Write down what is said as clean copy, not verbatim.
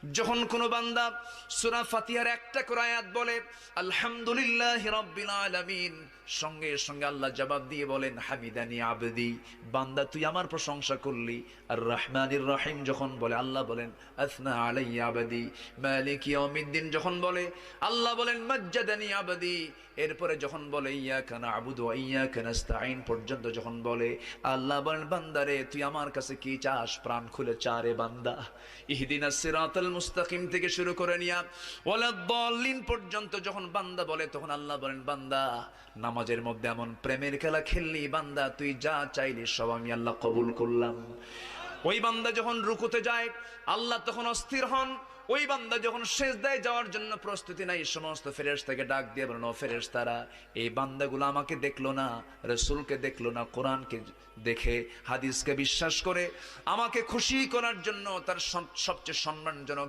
যখন কোন বান্দা সূরা ফাতিহার একটা করে আয়াত বলে আলহামদুলিল্লাহি রাব্বিল আলামিন, সঙ্গে সঙ্গে আল্লাহ জবাব দিয়ে বলেন হামিদানি আবদি, বান্দা তুই আমার প্রশংসা করলি। আর রহমানির রহিম যখন বলে আল্লাহ বলেন আসনা আলাইয়া আবদি। মালিক ইয়াউমিদ্দিন যখন বলে আল্লাহ বলেন মাজ্জাদানি আবদি। এরপরে যখন বলে ইয়াকা না'বুদু ওয়া ইয়াকা নাস্তাঈন পর্যন্ত যখন বলে আল্লাহ বলেন বান্দারে তুই আমার কাছে কি চাস, প্রাণ খুলে চারে বান্দা। ইহদিনাস সিরাতাল মুস্তাকিম থেকে শুরু করে নিয়া ওয়ালাদ-দাল্লিন পর্যন্ত যখন বান্দা বলে তখন আল্লাহ বলেন বান্দা নামাজের মধ্যে এমন প্রেমের খেলা খেললি বান্দা, তুই যা চাইলি সব আমি আল্লাহ কবুল করলাম। ওই বান্দা যখন রুকুতে যায় আল্লাহ তখন অস্থির হন। ওই বান্দা যখন সিজদায় যাওয়ার জন্য প্রস্তুতি নাই, সমস্ত ফেরেশতাকে ডাক দিয়ে বলেন ও ফেরেশতারা, এই বান্দাগুলো আমাকে দেখলো না, রাসূলকে দেখলো না, কোরআনকে দেখে হাদিসকে বিশ্বাস করে আমাকে খুশি করার জন্য তার সবচেয়ে সম্মানজনক